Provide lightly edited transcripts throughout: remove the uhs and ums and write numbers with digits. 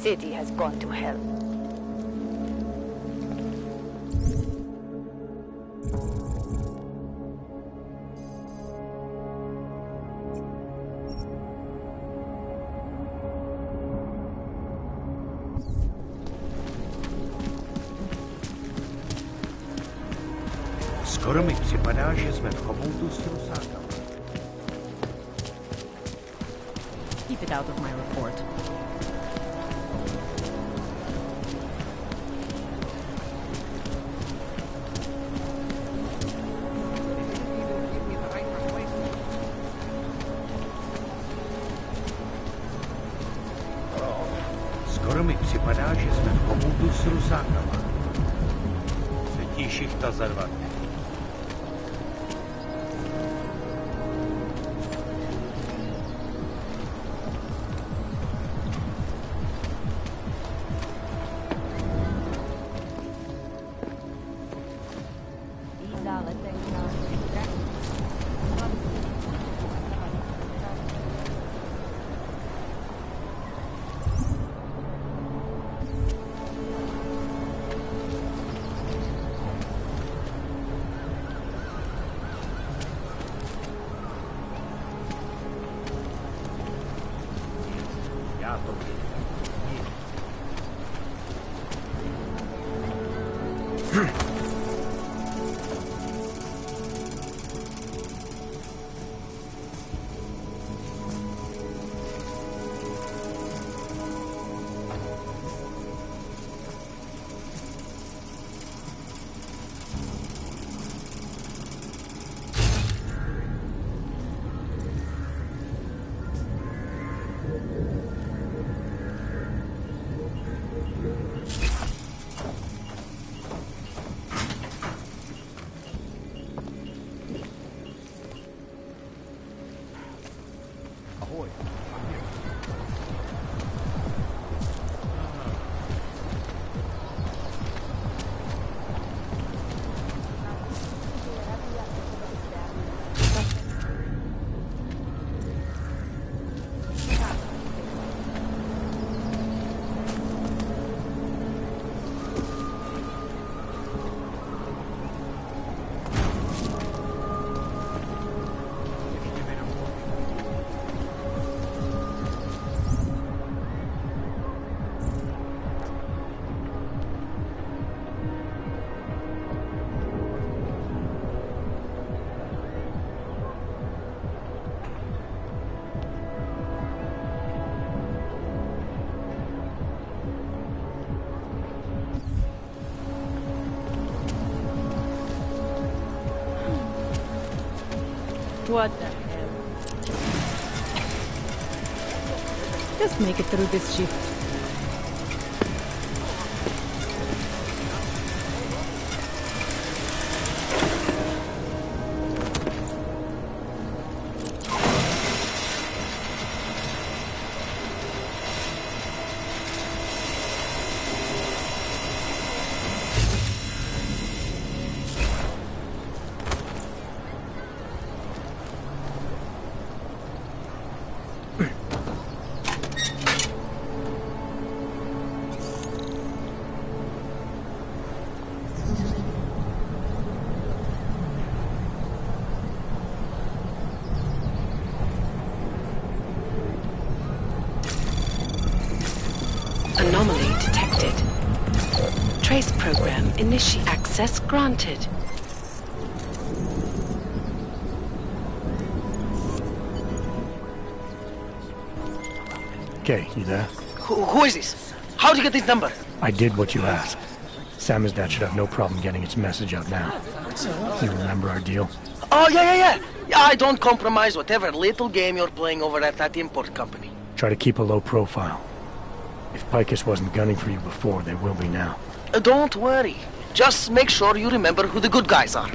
city has gone to hell. Skoro mi připadá, že jsme v chomoutu s rusákama. Keep it out of my report. Skoro mi připadá, že jsme v chomoutu s rusákama. Třetí šichta za 2 dny. What the hell? Just make it through this shift. Anomaly detected. Trace program initiate access granted. Okay, you there? Who is this? How'd you get this number? I did what you asked. Samizdat should have no problem getting its message out now. You remember our deal? Oh, yeah. Yeah, I don't compromise whatever little game you're playing over at that import company. Try to keep a low profile. If Picus wasn't gunning for you before, they will be now. Don't worry. Just make sure you remember who the good guys are.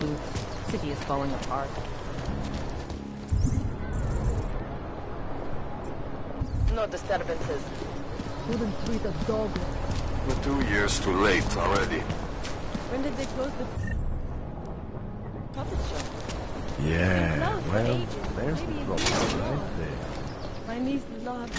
move. City is falling apart. No disturbances. Wouldn't treat a dog. We're 2 years too late already. When did they close the puppet show? Yeah, well, there's the problem right there. My niece loves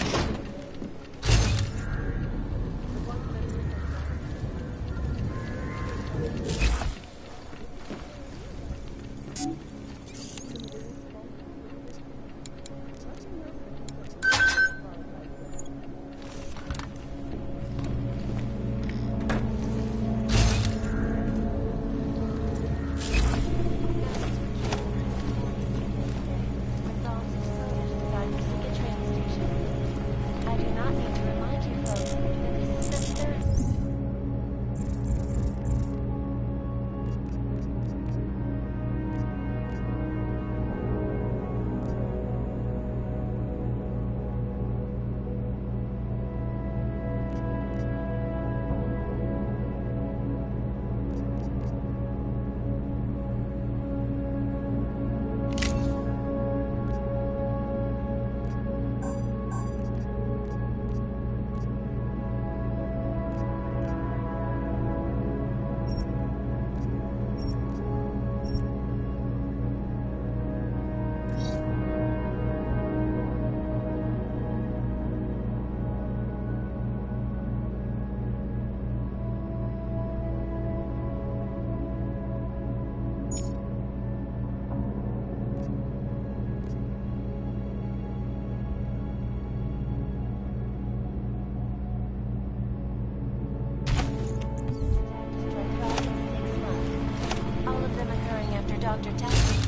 Dr. Tessie.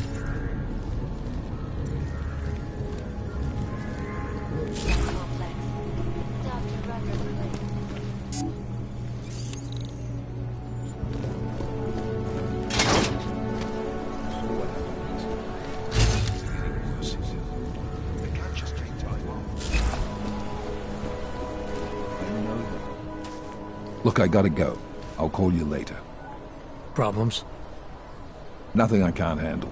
Complex. Dr. Rucker claims. Look, I gotta go. I'll call you later. Problems? Nothing I can't handle.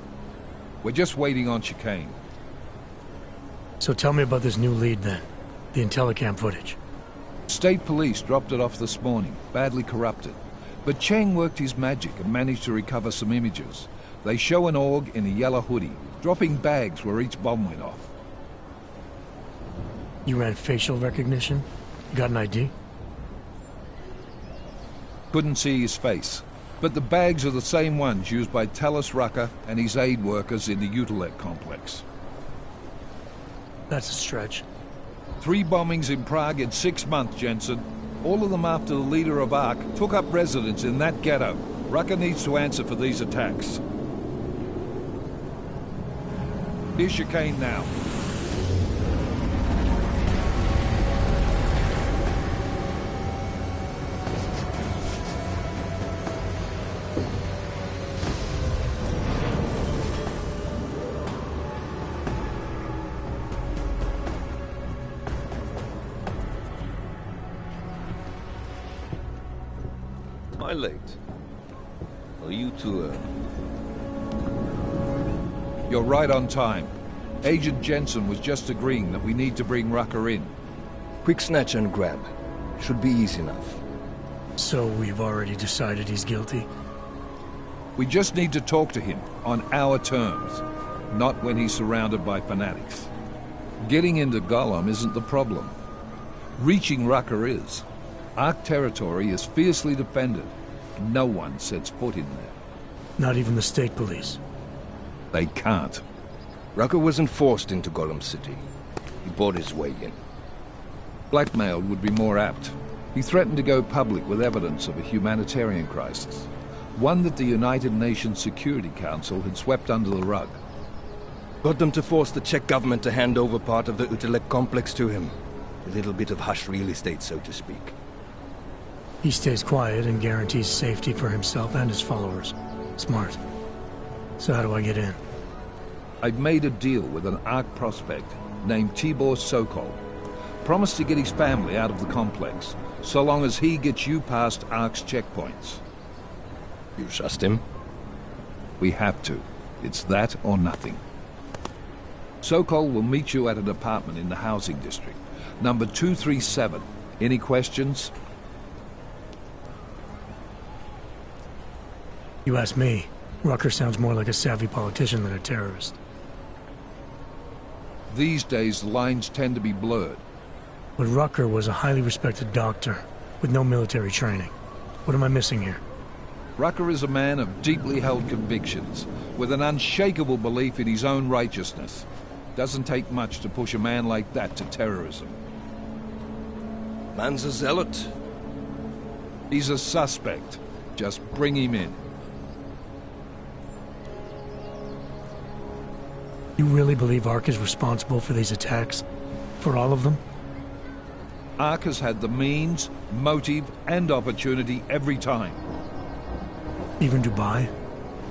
We're just waiting on chicane. So tell me about this new lead then. The Intellicam footage. State police dropped it off this morning, badly corrupted. But Cheng worked his magic and managed to recover some images. They show an org in a yellow hoodie, dropping bags where each bomb went off. You ran facial recognition? You got an ID? Couldn't see his face. But the bags are the same ones used by Talos Rucker and his aid workers in the Utilec complex. That's a stretch. 3 bombings in Prague in 6 months, Jensen. All of them after the leader of ARC took up residence in that ghetto. Rucker needs to answer for these attacks. Here's chicane now. Am I late? Are you too early? You're right on time. Agent Jensen was just agreeing that we need to bring Rucker in. Quick snatch and grab. Should be easy enough. So we've already decided he's guilty? We just need to talk to him on our terms, not when he's surrounded by fanatics. Getting into Gollum isn't the problem. Reaching Rucker is. ARC territory is fiercely defended. No one sets foot in there. Not even the state police? They can't. Rucker wasn't forced into Gollum City. He bought his way in. Blackmail would be more apt. He threatened to go public with evidence of a humanitarian crisis. One that the United Nations Security Council had swept under the rug. Got them to force the Czech government to hand over part of the Utilec complex to him. A little bit of hush real estate, so to speak. He stays quiet and guarantees safety for himself and his followers. Smart. So how do I get in? I've made a deal with an ARC prospect named Tibor Sokol. Promised to get his family out of the complex, so long as he gets you past ARC's checkpoints. You trust him? We have to. It's that or nothing. Sokol will meet you at an apartment in the housing district. Number 237. Any questions? You ask me, Rucker sounds more like a savvy politician than a terrorist. These days, lines tend to be blurred. But Rucker was a highly respected doctor, with no military training. What am I missing here? Rucker is a man of deeply held convictions, with an unshakable belief in his own righteousness. Doesn't take much to push a man like that to terrorism. Man's a zealot. He's a suspect. Just bring him in. You really believe Ark is responsible for these attacks? For all of them? Ark has had the means, motive, and opportunity every time. Even Dubai?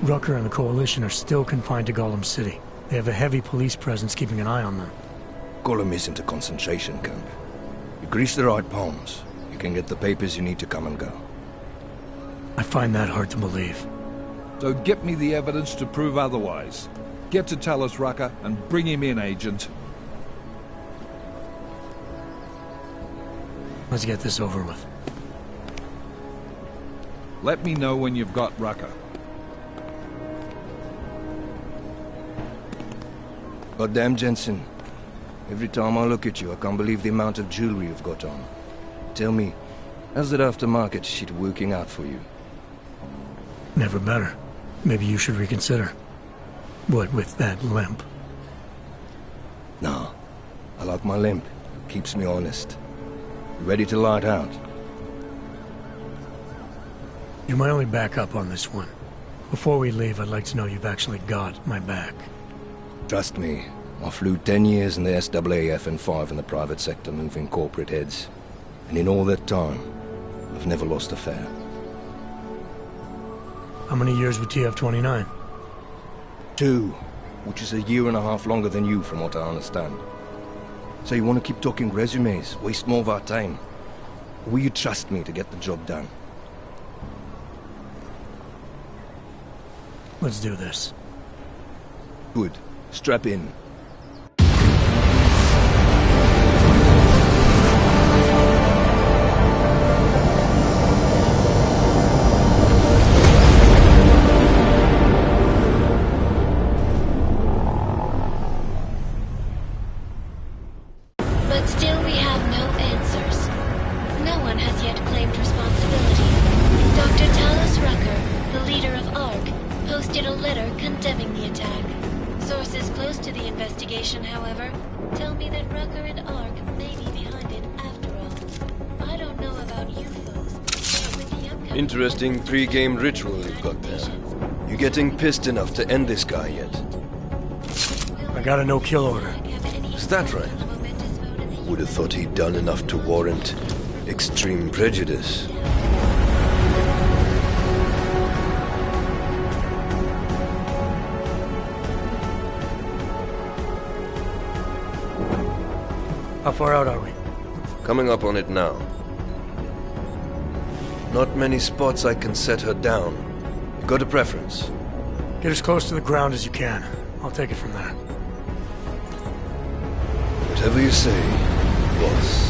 Rucker and the Coalition are still confined to Gollum City. They have a heavy police presence keeping an eye on them. Gollum isn't a concentration camp. You grease the right palms, you can get the papers you need to come and go. I find that hard to believe. So get me the evidence to prove otherwise. Get to Talos Rucker and bring him in, Agent. Let's get this over with. Let me know when you've got Rucker. Goddamn, Jensen. Every time I look at you, I can't believe the amount of jewelry you've got on. Tell me, how's that aftermarket shit working out for you? Never better. Maybe you should reconsider. What with that limp? No. I like my limp. Keeps me honest. You ready to light out? You're my only backup on this one. Before we leave, I'd like to know you've actually got my back. Trust me. I flew 10 years in the SAAF and 5 in the private sector moving corporate heads. And in all that time, I've never lost a fare. How many years with TF-29? 2, which is a year and a half longer than you from what I understand. So you want to keep talking resumes, waste more of our time? Or will you trust me to get the job done? Let's do this. Good. Strap in. But still we have no answers. No one has yet claimed responsibility. Dr. Talos Rucker, the leader of ARC, posted a letter condemning the attack. Sources close to the investigation, however, tell me that Rucker and ARC may be behind it after all. I don't know about you folks, but with the upcoming... Interesting pre-game ritual you've got there. You getting pissed enough to end this guy yet? I got a no-kill order. Is that right? Would have thought he'd done enough to warrant extreme prejudice. How far out are we? Coming up on it now. Not many spots I can set her down. You got a preference? Get as close to the ground as you can. I'll take it from there. Whatever you say, boss.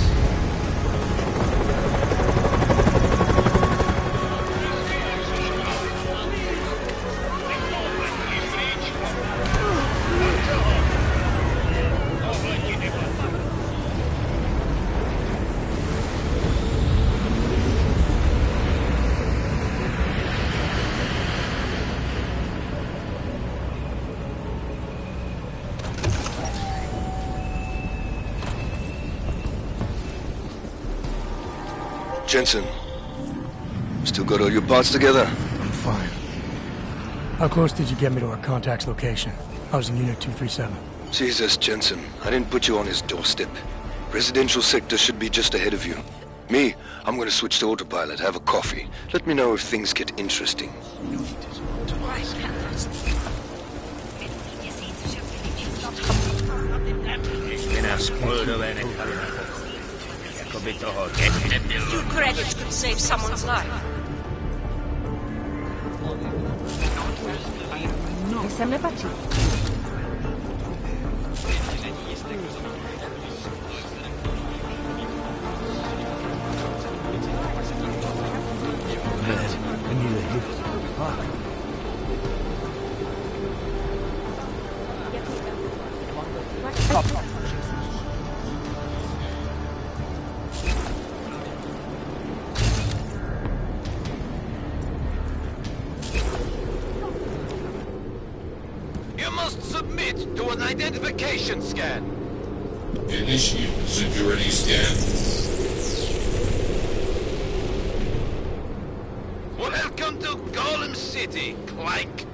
Jensen, still got all your parts together? I'm fine. How close did you get me to our contact's location? I was in Unit 237. Jesus, Jensen, I didn't put you on his doorstep. Residential sector should be just ahead of you. Me, I'm gonna switch to autopilot, have a coffee. Let me know if things get interesting. Your credits could save someone's life. Ese me pachi. I need a hit. Fuck. You must submit to an identification scan. Initiate security scan. Welcome to Golem City, Clank.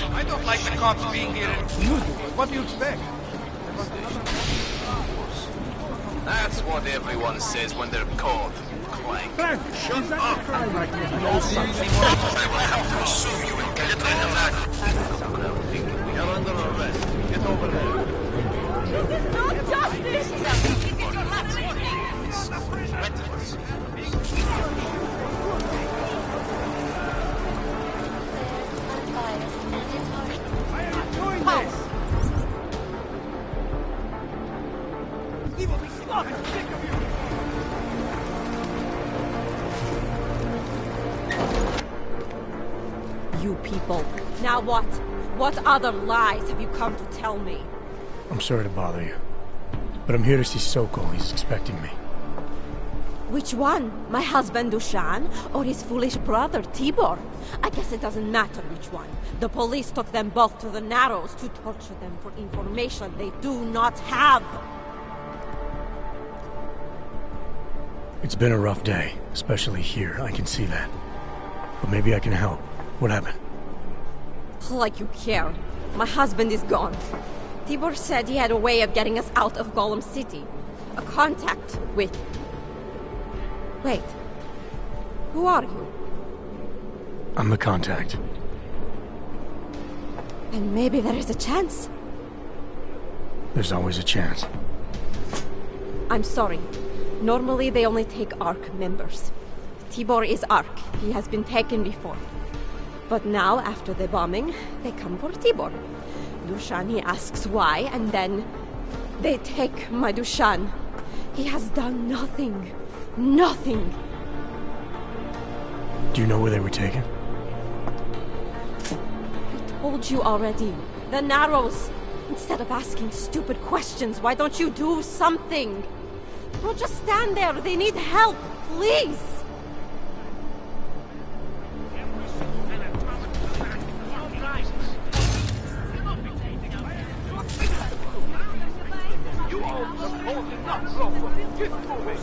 I don't like the cops being here. What do you expect? That's what everyone says when they're caught, Clank. Shut up! I know something. I will have to assume you will get it. You're under arrest. Get over there. This is not justice! You people. Now what? What other lies have you come to tell me? I'm sorry to bother you, but I'm here to see Sokol. He's expecting me. Which one? My husband Dushan or his foolish brother Tibor? I guess it doesn't matter which one. The police took them both to the Narrows to torture them for information they do not have. It's been a rough day, especially here. I can see that. But maybe I can help. What happened? Like you care. My husband is gone. Tibor said he had a way of getting us out of Golem City. A contact with... Wait. Who are you? I'm the contact. And maybe there is a chance. There's always a chance. I'm sorry. Normally they only take ARC members. Tibor is ARC. He has been taken before. But now, after the bombing, they come for Tibor. Dushan, he asks why, and then they take my Dushan. He has done nothing. Nothing. Do you know where they were taken? I told you already. The Narrows. Instead of asking stupid questions, why don't you do something? Don't just stand there. They need help. Please. You all supposed to not go for it. Get through it.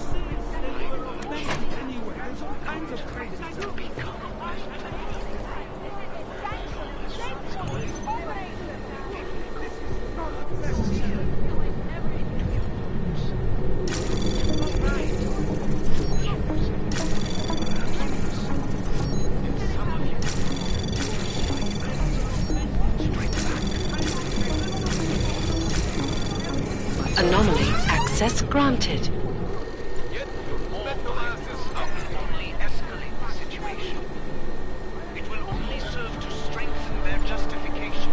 Anyway, there's all kinds of crazy stuff. Anomaly access granted. Yet, specializes only escalate the situation. It will only serve to strengthen their justification.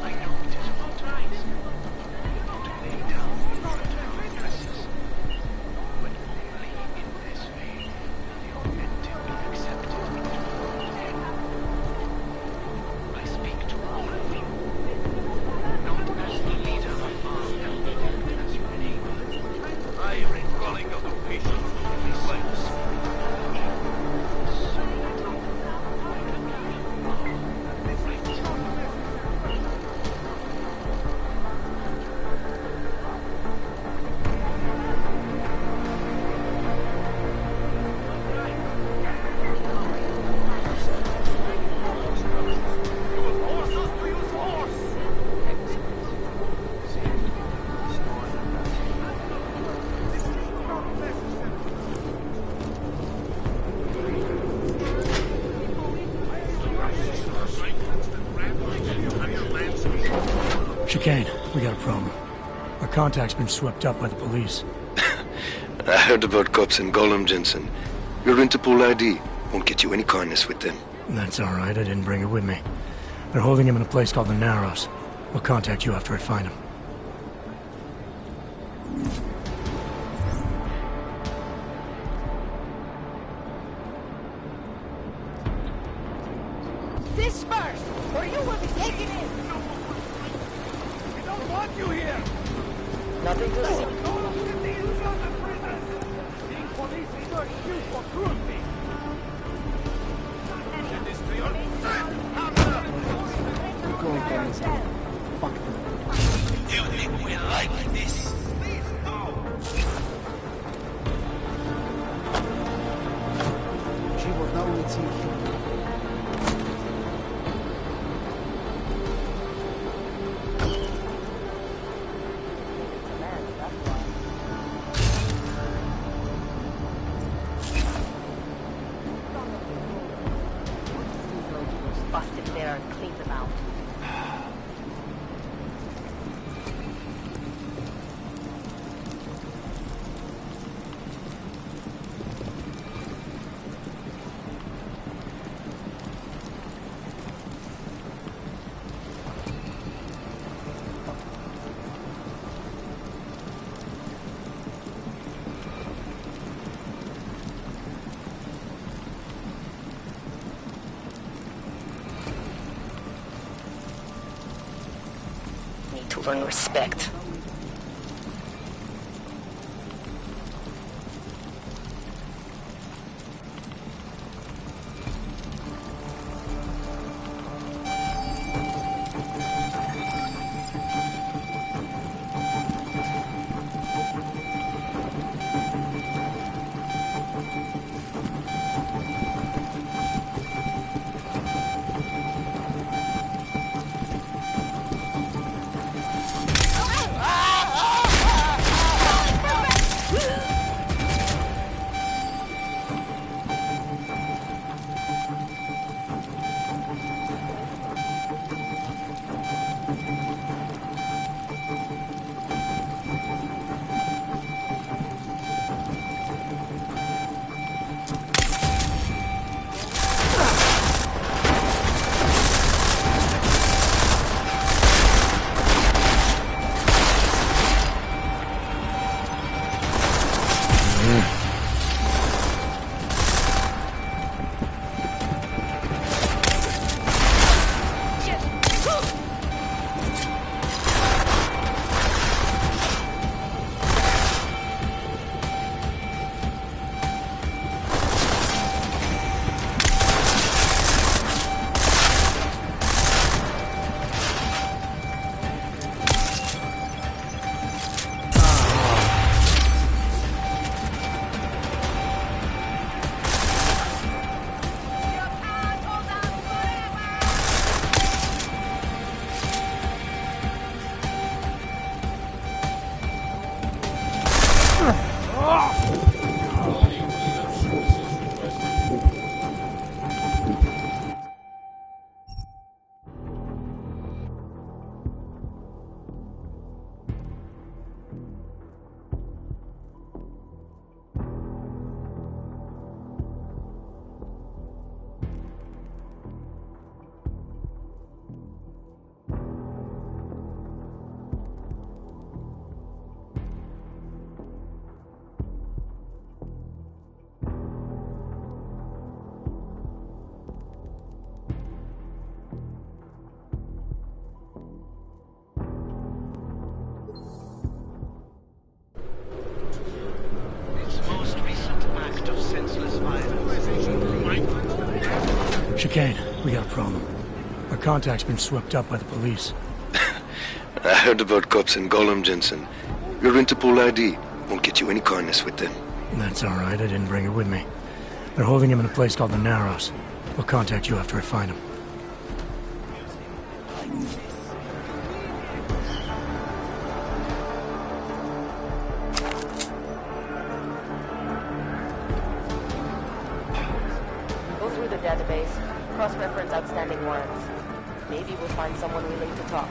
I know it is not right to lay down your addresses, but only in this way will your meant to be accepted into the end. I speak to all of you, not as the leader of our as your neighbor. contact's been swept up by the police. I heard about cops in Gollum, Jensen. Your Interpol ID won't get you any kindness with them. That's all right. I didn't bring it with me. They're holding him in a place called the Narrows. We'll contact you after I find him. Disperse, or you will be taken in. We don't want you here. Nothing to see. Being police is no excuse for cruelty. Get this to your We're going down. Fuck them. You think we like this? Please, no. Живот на улице их. Busted there and cleaned them out. Need to learn respect. Chicane, we got a problem. Our contact's been swept up by the police. I heard about cops in Gollum, Jensen. Your Interpol ID won't get you any kindness with them. That's all right. I didn't bring it with me. They're holding him in a place called the Narrows. We'll contact you after I find him. Go through the database, cross-reference outstanding warrants. Maybe we'll find someone willing to talk.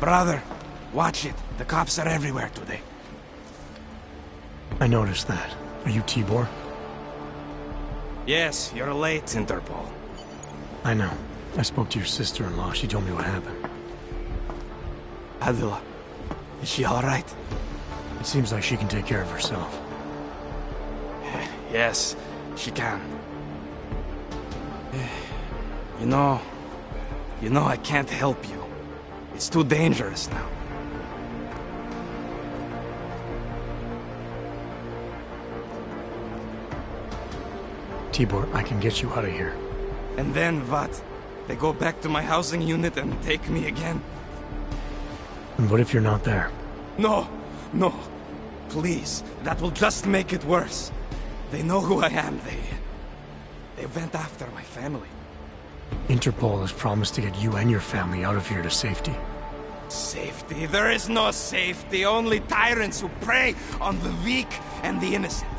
Brother, watch it. The cops are everywhere today. I noticed that. Are you Tibor? Yes, you're late, Interpol. I know. I spoke to your sister-in-law. She told me what happened. Adela, is she all right? It seems like she can take care of herself. Yes, she can. You know, I can't help you. It's too dangerous now. Tibor, I can get you out of here. And then what? They go back to my housing unit and take me again? And what if you're not there? No, no. Please, that will just make it worse. They know who I am. They went after my family. Interpol has promised to get you and your family out of here to safety. Safety? There is no safety. Only tyrants who prey on the weak and the innocent.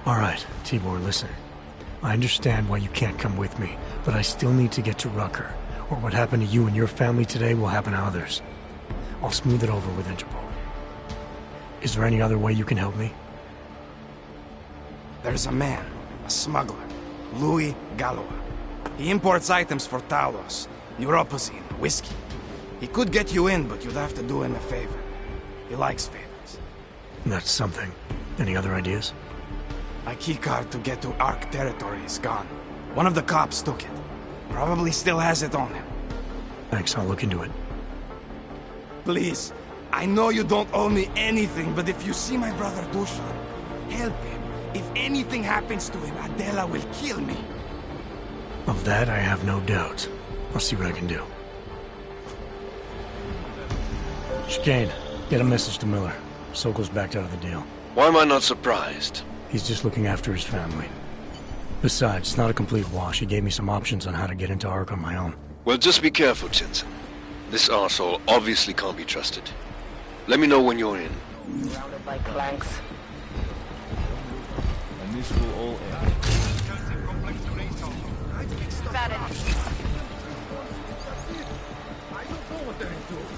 All right, Tibor, listen. I understand why you can't come with me, but I still need to get to Rucker, or what happened to you and your family today will happen to others. I'll smooth it over with Interpol. Is there any other way you can help me? There's a man, a smuggler, Louis Galois. He imports items for Talos, neuropozyne, whiskey. He could get you in, but you'd have to do him a favor. He likes favors. That's something. Any other ideas? My keycard to get to Ark territory is gone. One of the cops took it. Probably still has it on him. Thanks, I'll look into it. Please, I know you don't owe me anything, but if you see my brother Dusan, help him. If anything happens to him, Adela will kill me. Of that, I have no doubt. I'll see what I can do. Chicane, get a message to Miller. Sokol's backed out of the deal. Why am I not surprised? He's just looking after his family. Besides, it's not a complete wash. He gave me some options on how to get into Ark on my own. Well, just be careful, Jensen. This arsehole obviously can't be trusted. Let me know when you're in. Surrounded by clanks. And this will all end. Got it. I don't know what they're doing.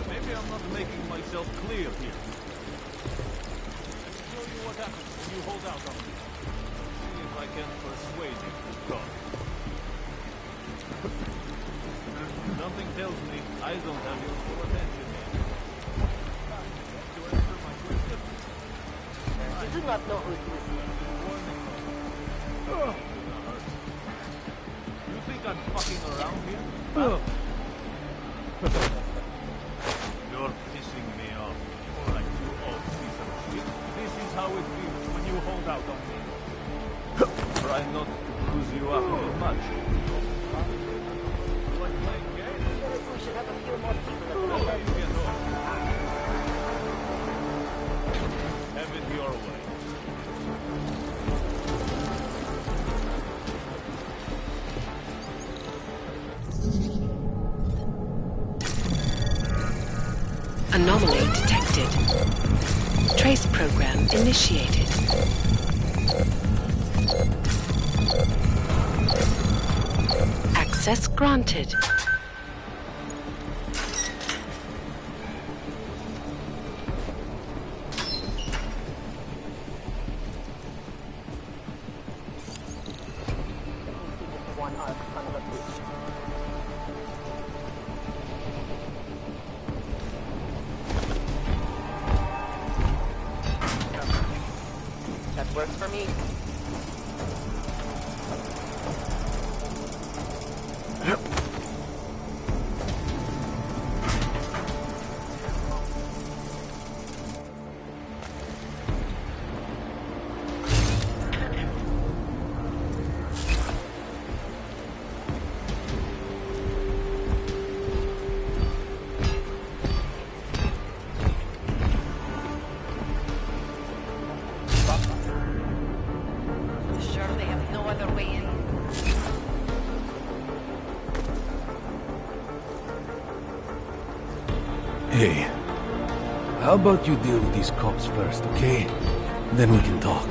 Maybe I'm not making myself clear here. Show you what happens when you hold out on me. See if I can persuade you to talk. Something tells me I don't have your full attention here. To answer my question. You do not know who's listening. You think I'm fucking around here? You're pissing me off. Like you old piece of shit. This is how it feels when you hold out on me. Try not to lose you up too much. Like playing games? We should have a few more people at the Oh, event. you get on. Have it your way. Anomaly detected. Trace program initiated. Access granted. One Ark, son of a bitch. That works for me. Sure, they have no other way in. Hey, how about you deal with these cops first, okay? Then we can talk.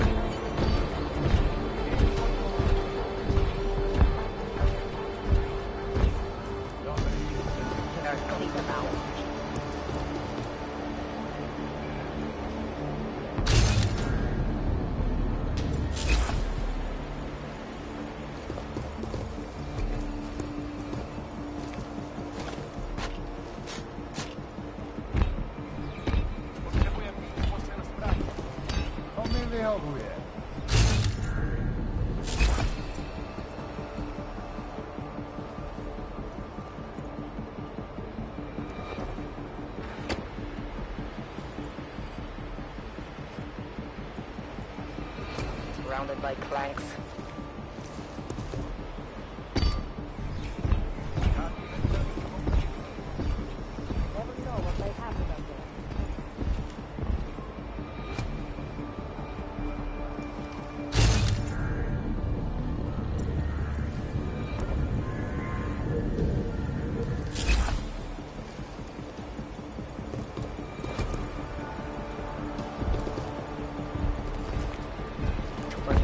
help with? Surrounded by clanks.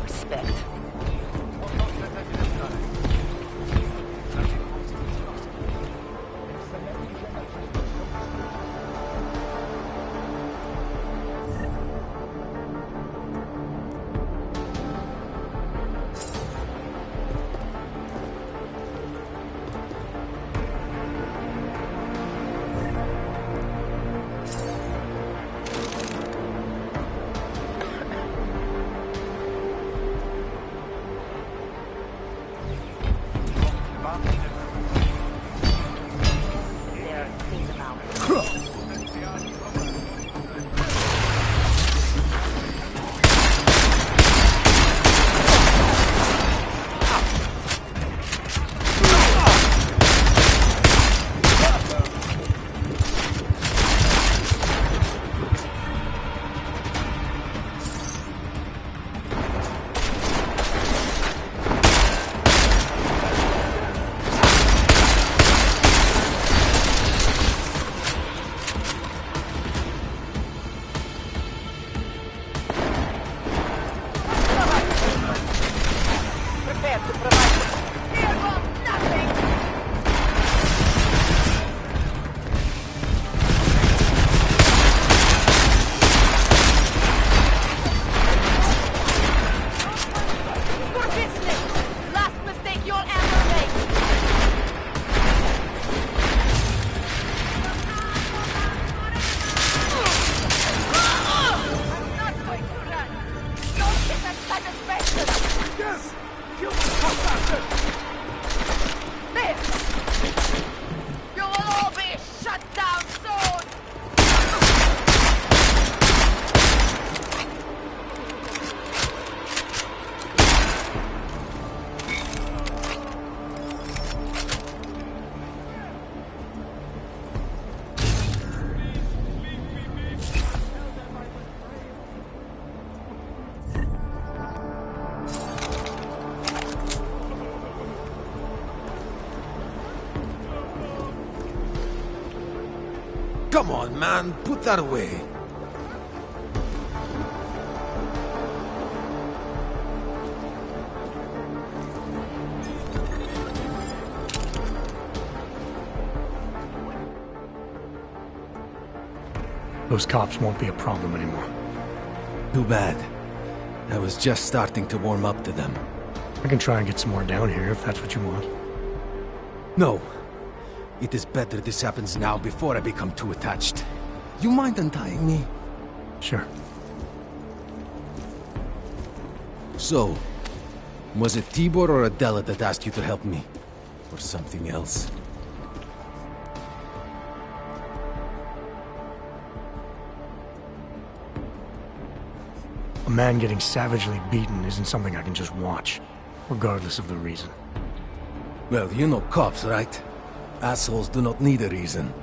Respect. Come on, man, put that away. Those cops won't be a problem anymore. Too bad. I was just starting to warm up to them. I can try and get some more down here if that's what you want. No. It is better this happens now before I become too attached. You mind untying me? Sure. So, was it Tibor or Adela that asked you to help me? Or something else? A man getting savagely beaten isn't something I can just watch, regardless of the reason. Well, you know cops, right? Assholes do not need a reason.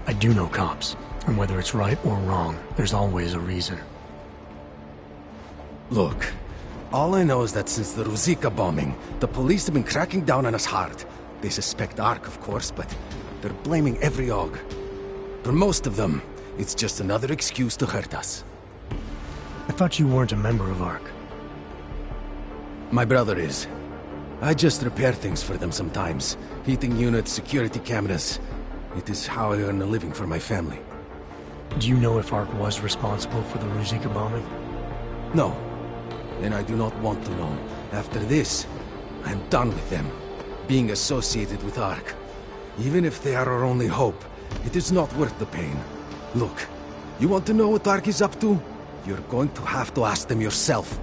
I do know cops, and whether it's right or wrong, there's always a reason. Look, all I know is that since the Ruzicka bombing, the police have been cracking down on us hard. They suspect Ark, of course, but they're blaming every AUG. For most of them, it's just another excuse to hurt us. I thought you weren't a member of Ark. My brother is. I just repair things for them sometimes. Heating units, security cameras. It is how I earn a living for my family. Do you know if Ark was responsible for the Ruzicka bombing? No. And I do not want to know. After this, I'm done with them. Being associated with Ark. Even if they are our only hope, it is not worth the pain. Look, you want to know what Ark is up to? You're going to have to ask them yourself.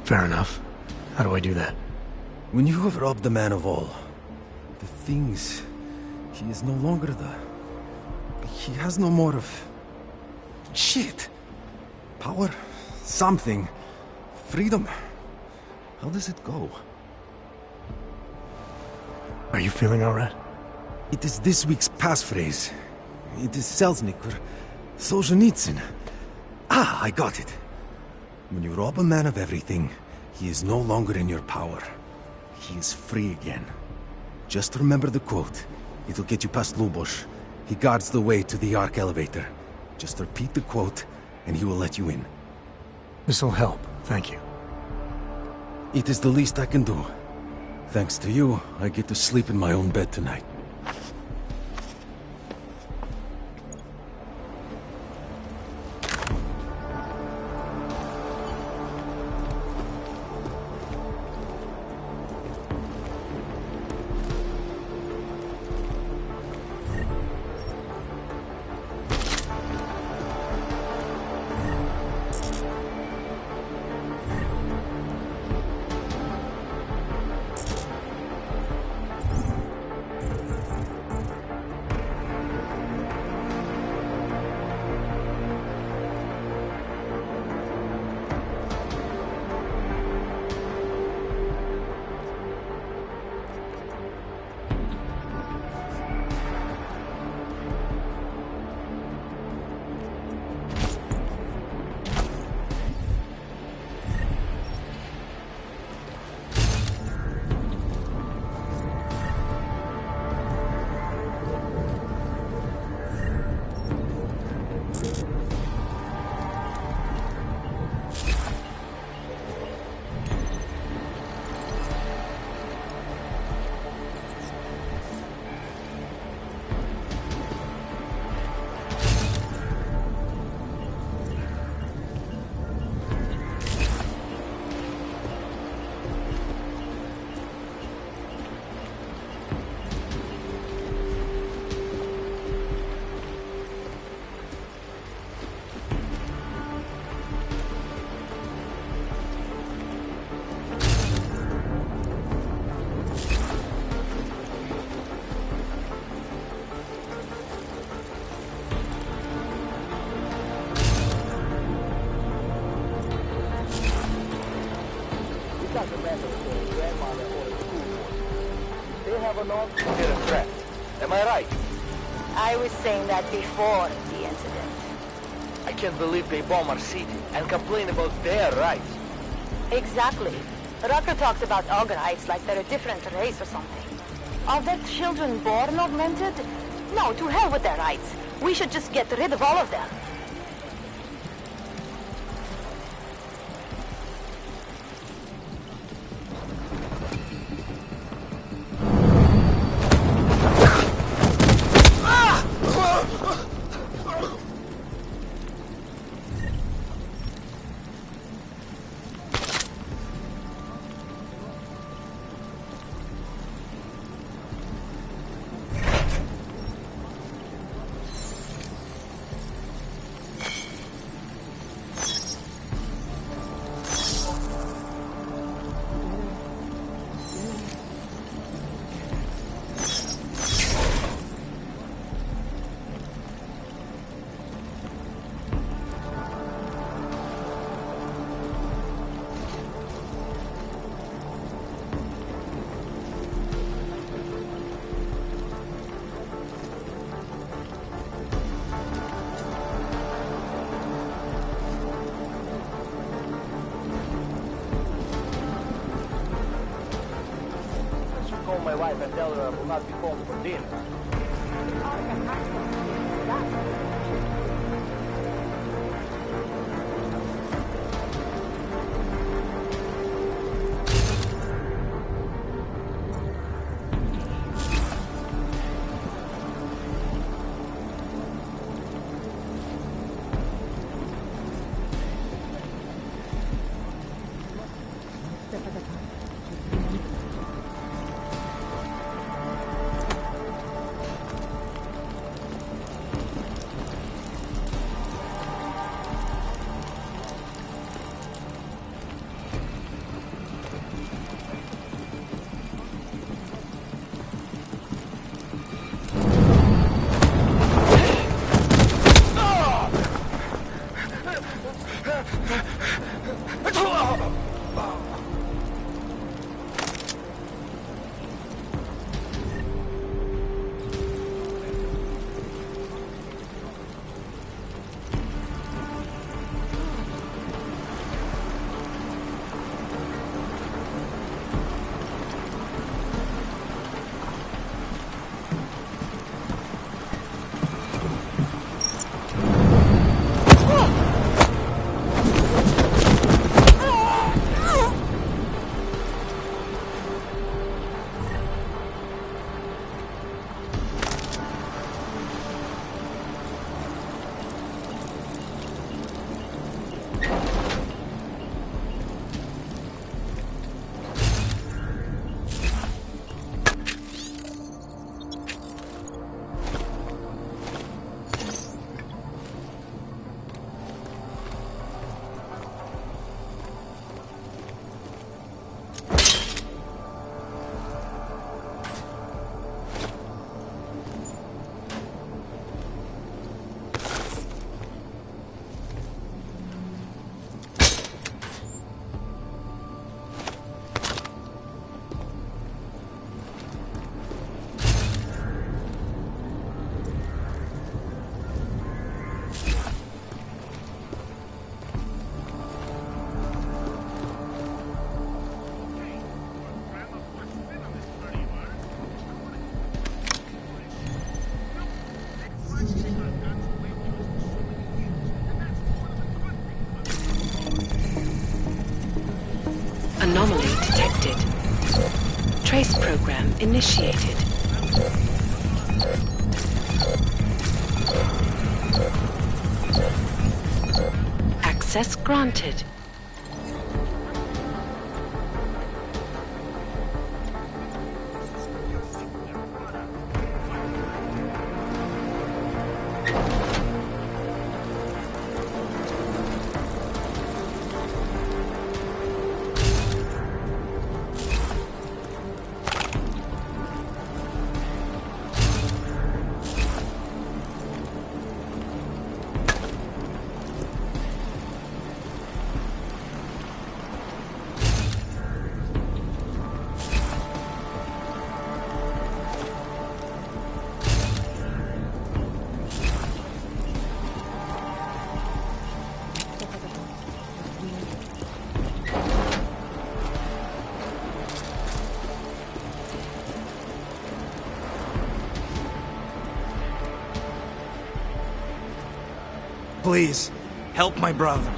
Fair enough. How do I do that? When you have robbed the man of all, the things... He is no longer the... He has no more of... Shit! Power? Something. Freedom. How does it go? Are you feeling alright? It is this week's passphrase. It is Selznick or Solzhenitsyn. Ah, I got it. When you rob a man of everything, he is no longer in your power. He is free again. Just remember the quote. It'll get you past Lubosh. He guards the way to the Ark elevator. Just repeat the quote, and he will let you in. This'll help, thank you. It is the least I can do. Thanks to you, I get to sleep in my own bed tonight. Am I right? I was saying that before the incident. I can't believe they bomb our city and complain about their rights. Exactly. Rucker talks about our rights like they're a different race or something. Are their children born augmented? No, to hell with their rights. We should just get rid of all of them. My wife and tell her I will not be home for dinner. Trace program initiated. Access granted. Please, help my brother.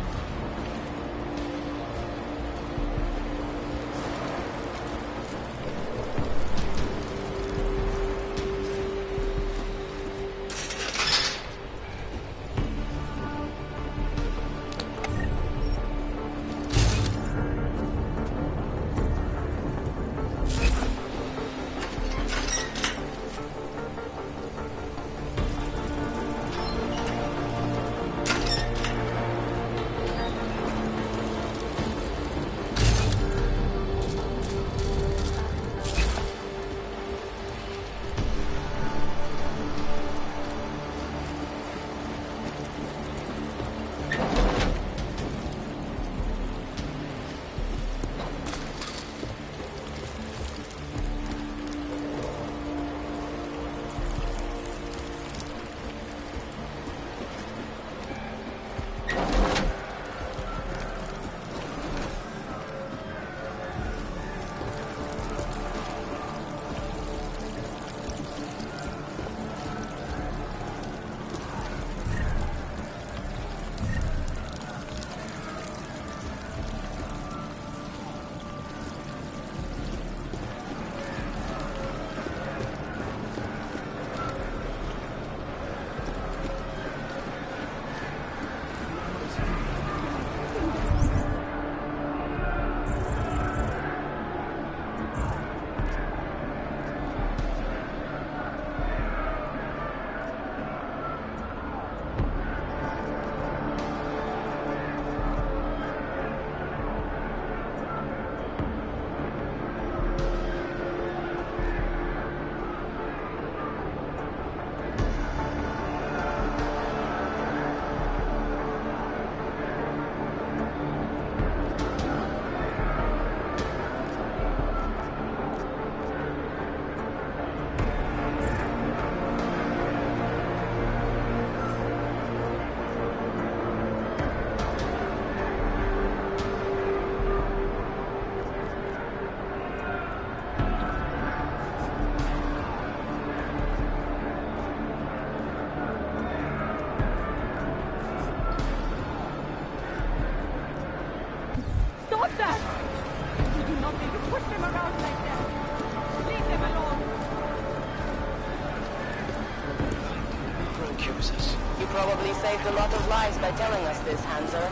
Probably saved a lot of lives by telling us this, Hanser.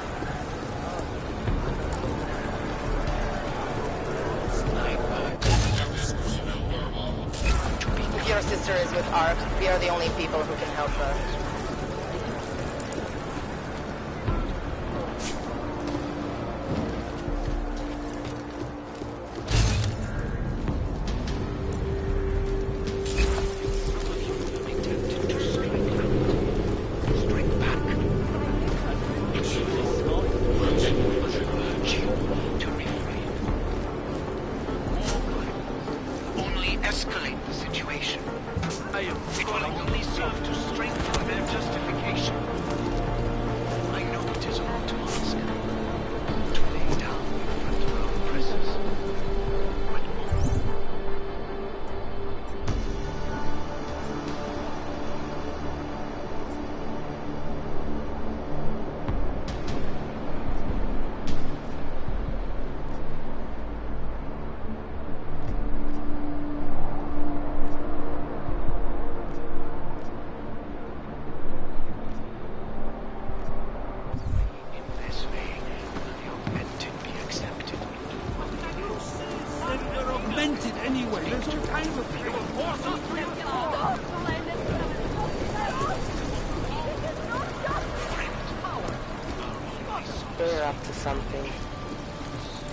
If your sister is with Ark, we are the only people who can help her. It will only serve to strengthen their justification. I know it is not to ask to lay down in front of our oppressors. They're up to something.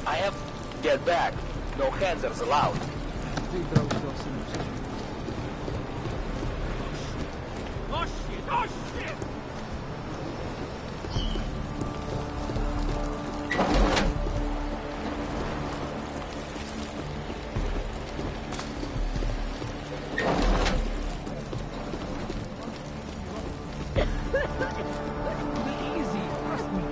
I have... Get back. No hands allowed. Oh shit! Oh shit! Easy, trust me.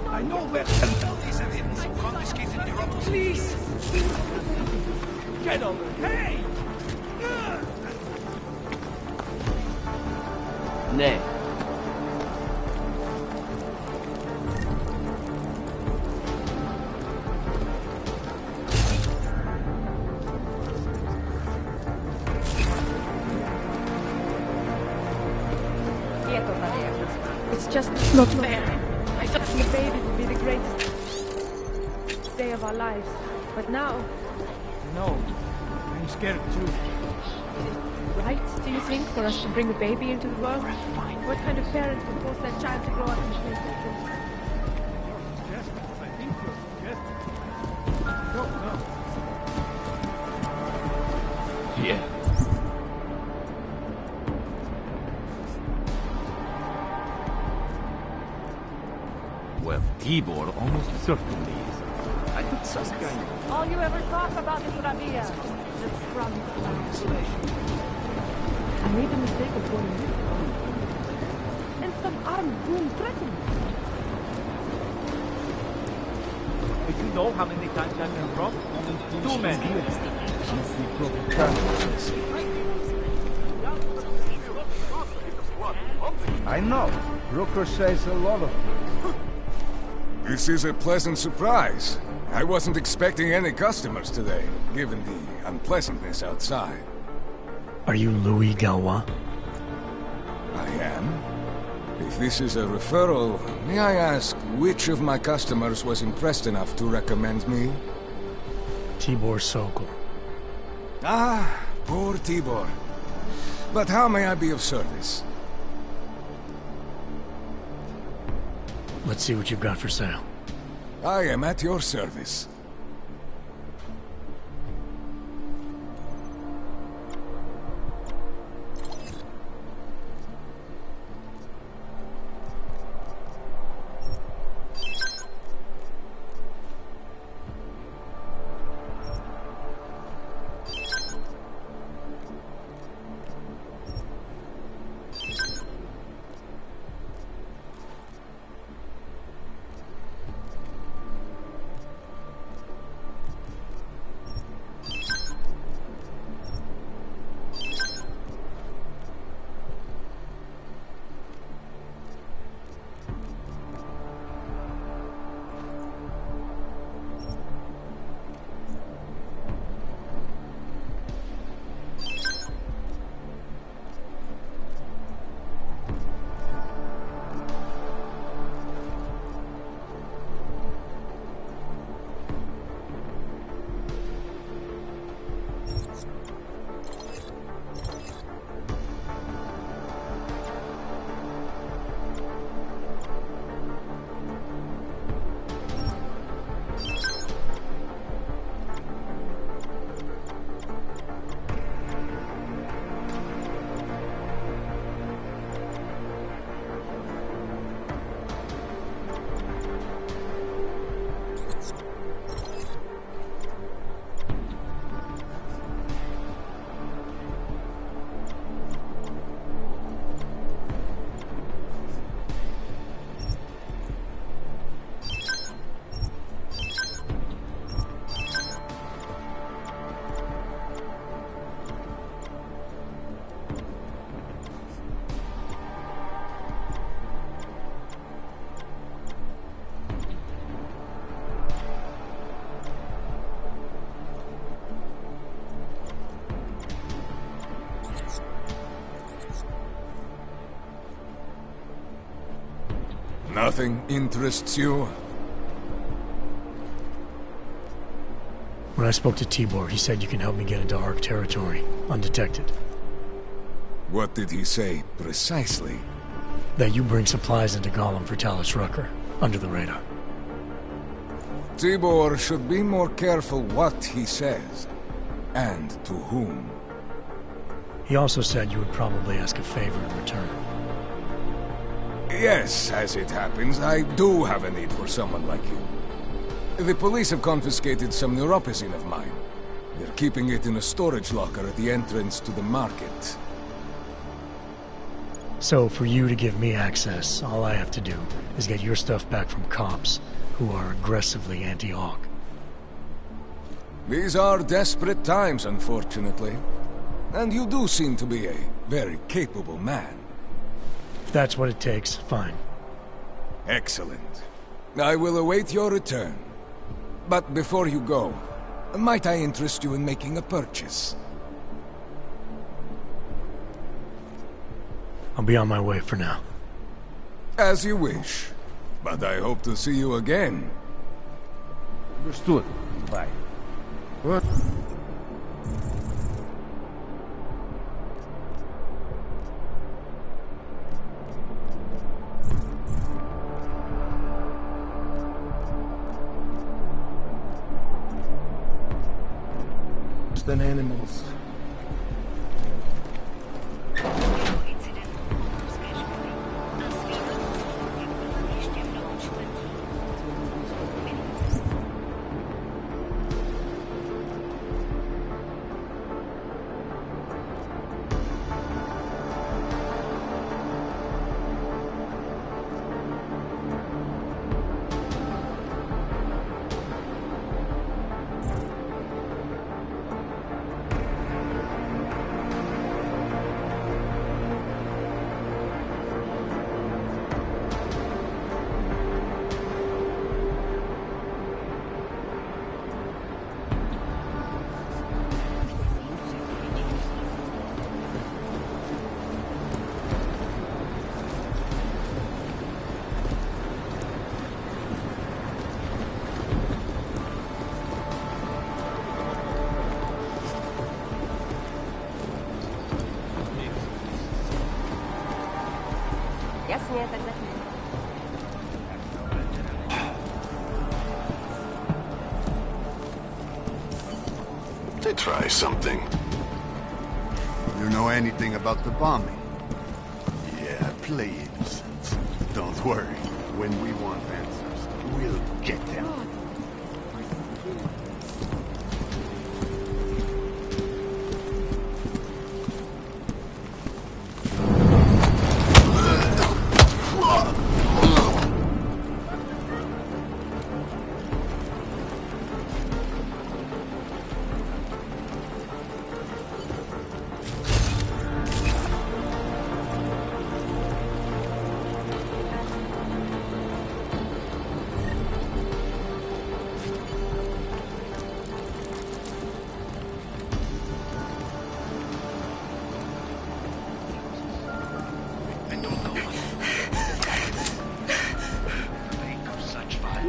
I know where the hell these are hidden. Some confiscated neuropathy. Please! Get over it. Hey! Nay. It's just not fair. I thought the baby would be the greatest day of our lives. But now... No, I'm scared too. Right, do you think, for us to bring a baby into the world? What kind of parents would force their child to grow up in a place like this? Yes, I think you're suggesting. No. Yeah. Well, Tibor almost certainly is. I could some kind of... All you ever talk about is Rabia. The scrum. I made the mistake of going in. And some armed goon threatened me. Do you know how many times I've been robbed? Too many. I know. Brooker says a lot of things. This is a pleasant surprise. I wasn't expecting any customers today, given the unpleasantness outside. Are you Louis Galwa? I am. If this is a referral, may I ask which of my customers was impressed enough to recommend me? Tibor Sokol. Ah, poor Tibor. But how may I be of service? Let's see what you've got for sale. I am at your service. Nothing interests you? When I spoke to Tibor, he said you can help me get into Ark territory, undetected. What did he say, precisely? That you bring supplies into Gollum for Talus Rucker, under the radar. Tibor should be more careful what he says, and to whom. He also said you would probably ask a favor in return. Yes, as it happens, I do have a need for someone like you. The police have confiscated some neuropozyne of mine. They're keeping it in a storage locker at the entrance to the market. So, for you to give me access, all I have to do is get your stuff back from cops who are aggressively anti-Hawk. These are desperate times, unfortunately. And you do seem to be a very capable man. If that's what it takes, fine. Excellent. I will await your return. But before you go, might I interest you in making a purchase? I'll be on my way for now. As you wish. But I hope to see you again. Understood. Bye. What? Than animals. Jasně, tak zatím. To try something. You know anything about the bombing? Yeah, play innocent. Don't worry. When we want answers, we'll get them.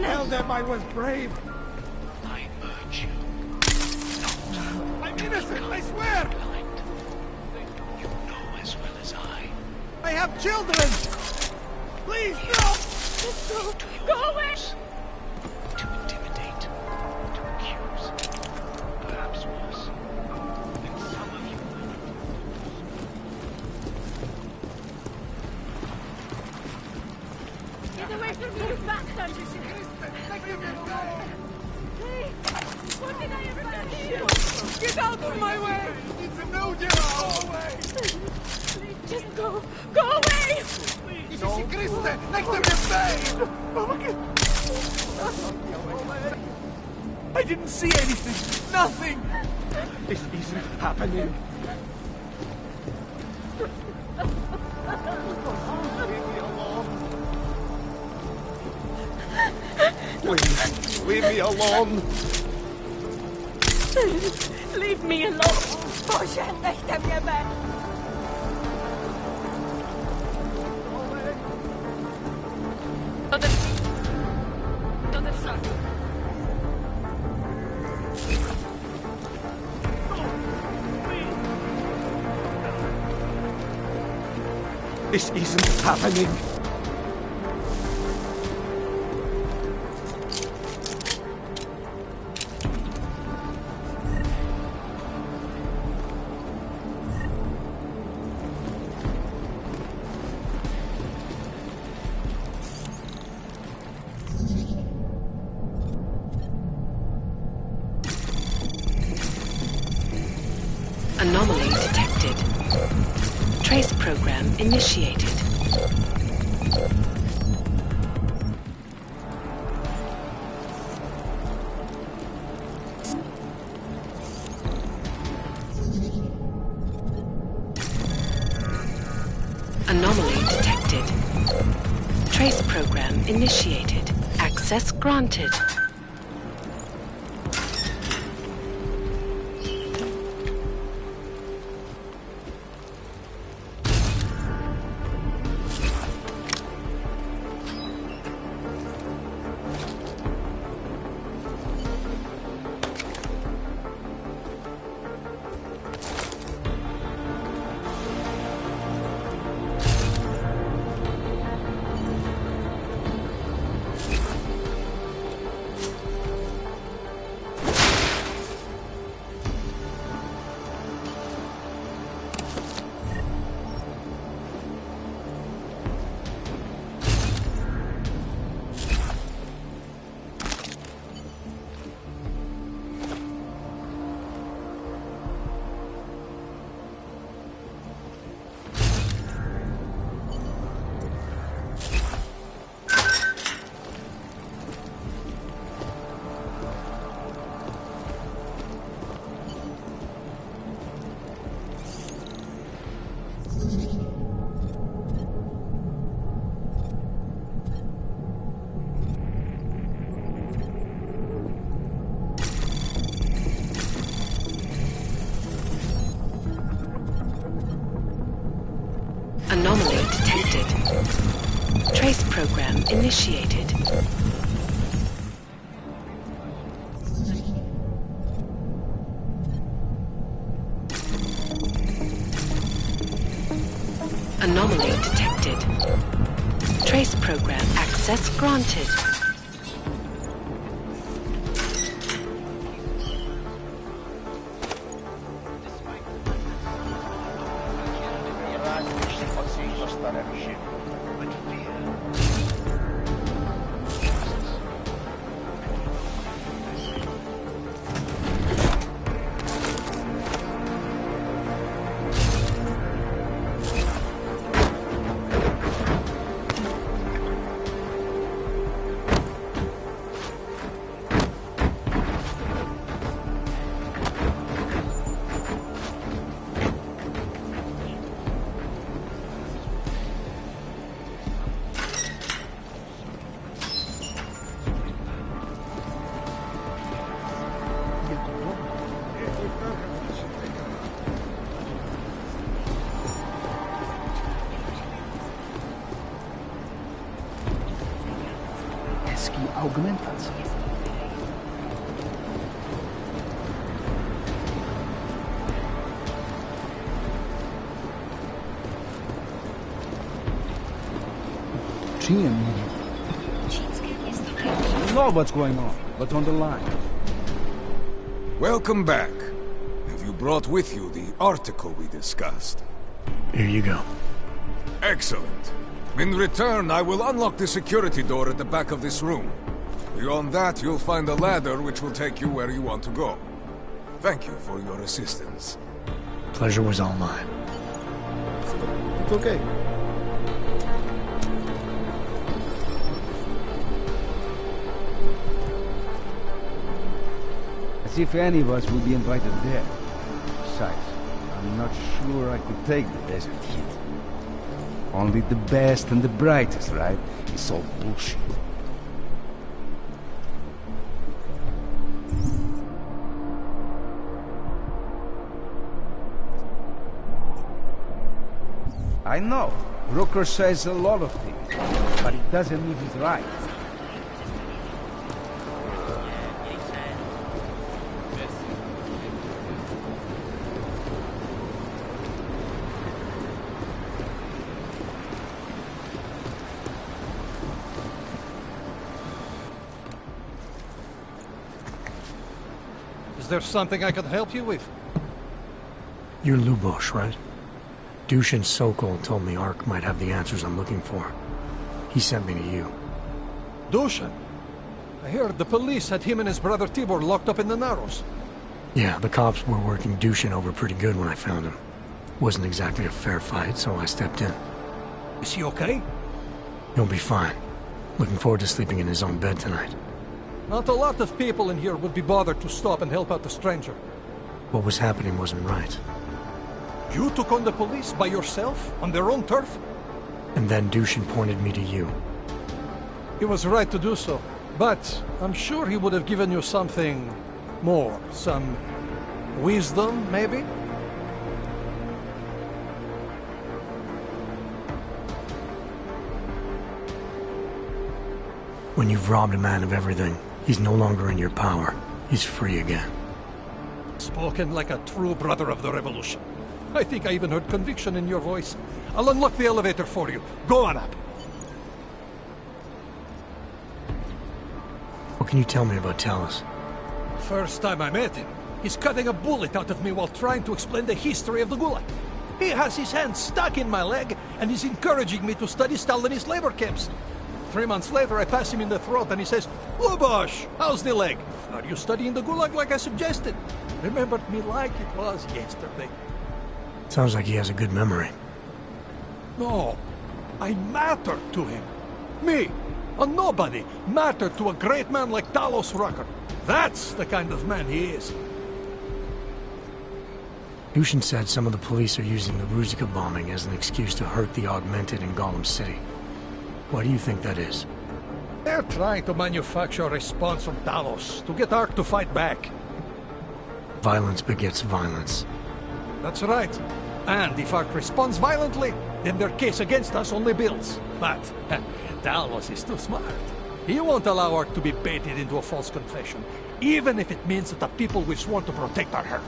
Tell them I was brave. I urge you. I'm innocent, I swear! You know as well as I have children! Please, no! Just go away! To intimidate, to accuse, perhaps worse. And some of you Get away from me, you bastard! What did I ever do to you? Get out of my way! It's a no deal! Go away! Please, just go! Go away! Ježiši Kriste, nechte mě stay! I didn't see anything! Nothing! This isn't happening! Please, leave me alone! Leave me alone! Bože, nechte mě ven! This isn't happening! Trace program initiated. Anomaly detected. Trace program initiated. Access granted. Anomaly detected. Trace program initiated. Anomaly detected. Trace program access granted. Augmentacja. Czyjem? I know what's going on, but on the line. Welcome back. Have you brought with you the article we discussed? Here you go. Excellent. In return, I will unlock the security door at the back of this room. Beyond that, you'll find a ladder which will take you where you want to go. Thank you for your assistance. Pleasure was all mine. It's okay. As if any of us would be invited there. Besides, I'm not sure I could take the desert heat. Only the best and the brightest, right? It's all bullshit. I know. Rooker says a lot of things, but it doesn't mean he's right. Is there something I could help you with? You're Lubosh, right? Deus and Sokol told me Ark might have the answers I'm looking for. He sent me to you. Dushan? I heard the police had him and his brother Tibor locked up in the Narrows. Yeah, the cops were working Dushan over pretty good when I found him. Wasn't exactly a fair fight, so I stepped in. Is he okay? He'll be fine. Looking forward to sleeping in his own bed tonight. Not a lot of people in here would be bothered to stop and help out the stranger. What was happening wasn't right. You took on the police by yourself, on their own turf? And then Dushin pointed me to you. He was right to do so, but I'm sure he would have given you something more. Some wisdom, maybe? When you've robbed a man of everything, he's no longer in your power. He's free again. Spoken like a true brother of the revolution. I think I even heard conviction in your voice. I'll unlock the elevator for you. Go on up. What can you tell me about Talos? First time I met him, he's cutting a bullet out of me while trying to explain the history of the Gulag. He has his hand stuck in my leg, and he's encouraging me to study Stalinist labor camps. 3 months later, I pass him in the throat, and he says, "Lubosh, how's the leg? Are you studying the Gulag like I suggested?" Remembered me like it was yesterday. Sounds like he has a good memory. No, I mattered to him. Me, a nobody, mattered to a great man like Talos Rucker. That's the kind of man he is. Dushin said some of the police are using the Ruzicka bombing as an excuse to hurt the Augmented in Golem City. Why do you think that is? They're trying to manufacture a response from Talos to get Ark to fight back. Violence begets violence. That's right. And if Ark responds violently, then their case against us only builds. But Talos is too smart. He won't allow Ark to be baited into a false confession, even if it means that the people we've sworn to protect are hurt.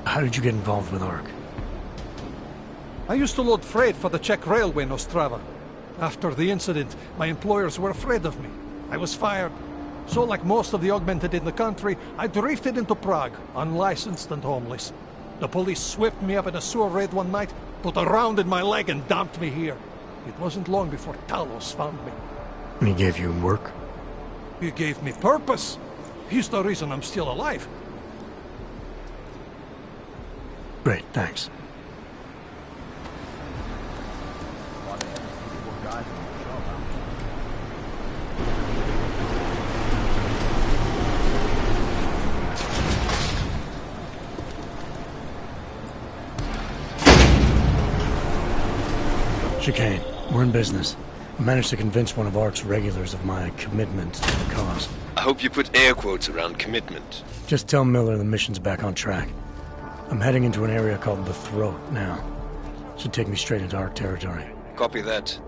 How did you get involved with Ark? I used to load freight for the Czech railway in Ostrava. After the incident, my employers were afraid of me. I was fired. So like most of the Augmented in the country, I drifted into Prague, unlicensed and homeless. The police swept me up in a sewer raid one night, put a round in my leg and dumped me here. It wasn't long before Talos found me. And he gave you work? He gave me purpose. He's the reason I'm still alive. Great, thanks. Chicane, we're in business. I managed to convince one of Ark's regulars of my commitment to the cause. I hope you put air quotes around commitment. Just tell Miller the mission's back on track. I'm heading into an area called the Throat now. Should take me straight into Ark territory. Copy that.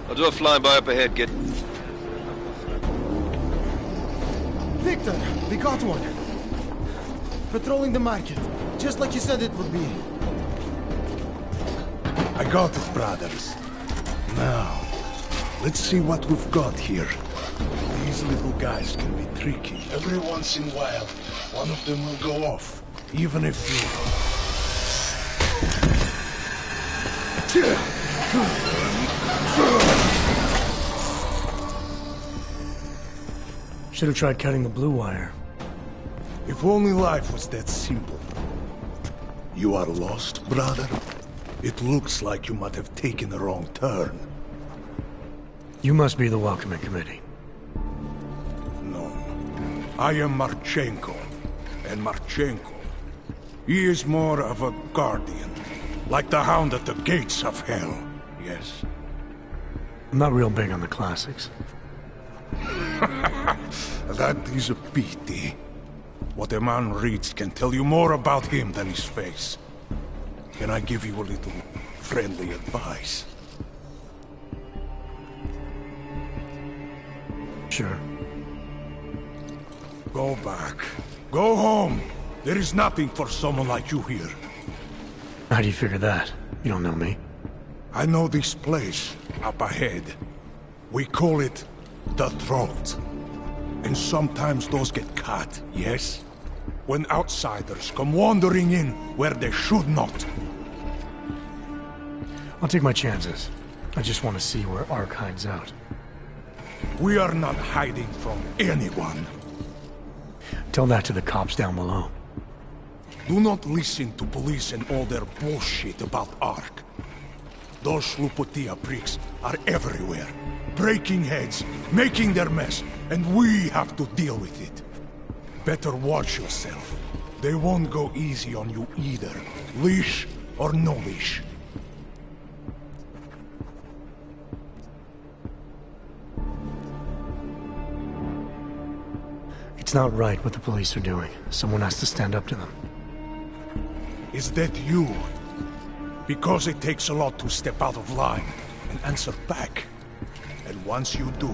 I'll do a flyby up ahead, get... Victor, we got one. Patrolling the market, just like you said it would be. I got it, brothers. Now, let's see what we've got here. These little guys can be tricky. Every once in a while, one of them will go off, even if you... Should have tried cutting the blue wire. If only life was that simple. You are lost, brother? It looks like you might have taken a wrong turn. You must be the welcoming committee. No. I am Marchenko. And Marchenko, he is more of a guardian. Like the hound at the gates of hell. Yes. I'm not real big on the classics. That is a pity. What a man reads can tell you more about him than his face. Can I give you a little friendly advice? Sure. Go back. Go home. There is nothing for someone like you here. How do you figure that? You don't know me. I know this place, up ahead. We call it the Throat. And sometimes those get cut, yes? When outsiders come wandering in where they should not. I'll take my chances. I just want to see where Ark hides out. We are not hiding from anyone. Tell that to the cops down below. Do not listen to police and all their bullshit about Ark. Those Slupotia pricks are everywhere, breaking heads, making their mess, and we have to deal with it. Better watch yourself. They won't go easy on you either, leash or no leash. It's not right what the police are doing. Someone has to stand up to them. Is that you? Because it takes a lot to step out of line and answer back. And once you do,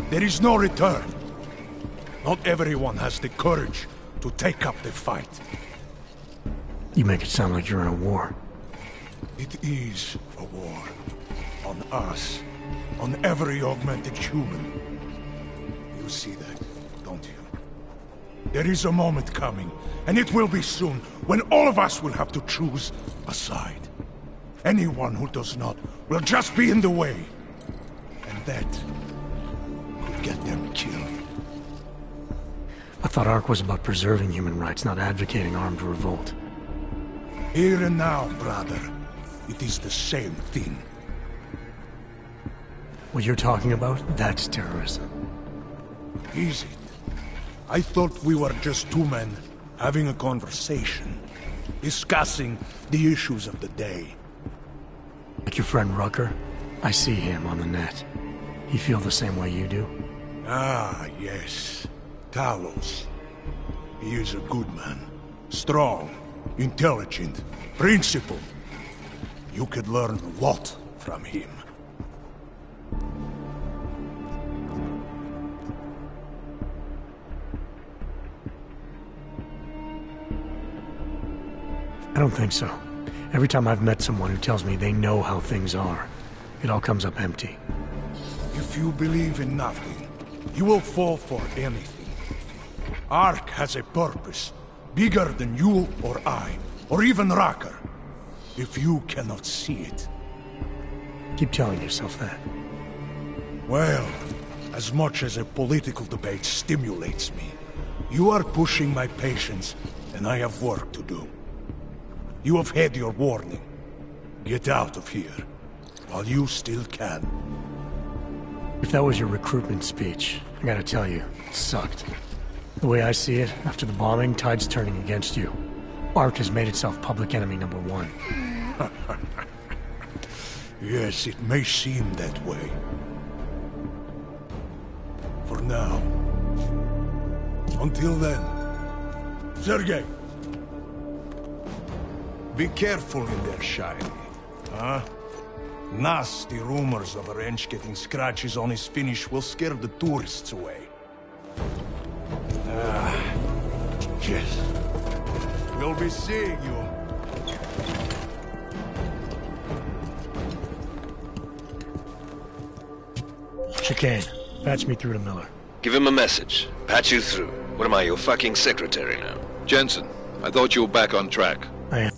there is no return. Not everyone has the courage to take up the fight. You make it sound like you're in a war. It is a war. On us. On every augmented human. You see that, don't you? There is a moment coming, and it will be soon, when all of us will have to choose a side. Anyone who does not will just be in the way. And that could get them killed. I thought Ark was about preserving human rights, not advocating armed revolt. Here and now, brother. It is the same thing. What you're talking about, that's terrorism. Is it? I thought we were just two men having a conversation, discussing the issues of the day. Like your friend Rucker? I see him on the net. He feel the same way you do? Ah, yes. Talos. He is a good man. Strong, intelligent, principled. You could learn a lot from him. I don't think so. Every time I've met someone who tells me they know how things are, it all comes up empty. If you believe in nothing, you will fall for anything. Ark has a purpose, bigger than you or I, or even Rucker. If you cannot see it. Keep telling yourself that. Well, as much as a political debate stimulates me, you are pushing my patience, and I have work to do. You have had your warning. Get out of here, while you still can. If that was your recruitment speech, I gotta tell you, it sucked. The way I see it, after the bombing, tide's turning against you. Ark has made itself public enemy number one. Yes, it may seem that way. For now. Until then. Sergei! Be careful in there, Shiny. Huh? Nasty rumors of a wrench getting scratches on his finish will scare the tourists away. Yes. We'll be seeing you. Chicane, patch me through to Miller. Give him a message. Patch you through. What am I, your fucking secretary now? Jensen, I thought you were back on track. I am.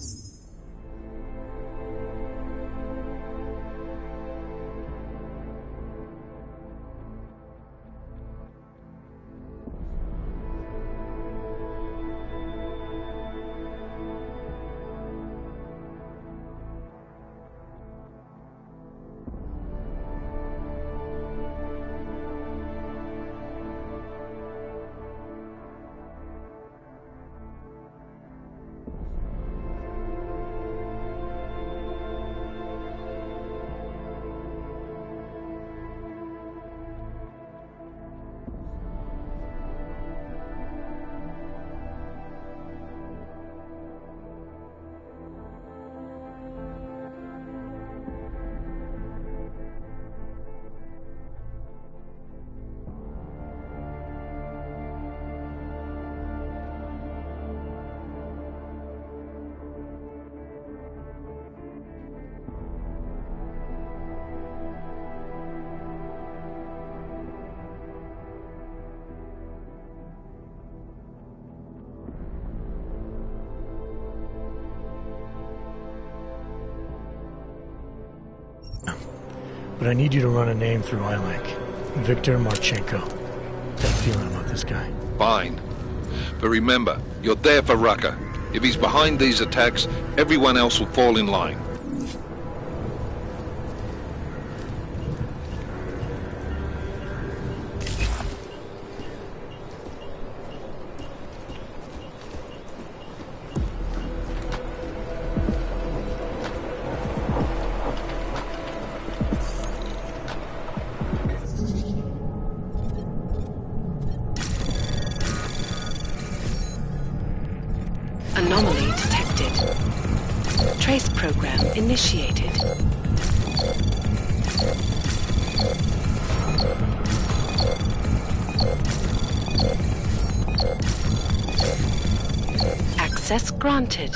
But I need you to run a name through ILAC. Victor Marchenko. Got a feeling about this guy. Fine. But remember, you're there for Rucker. If he's behind these attacks, everyone else will fall in line. Anomaly detected. Trace program initiated. Access granted.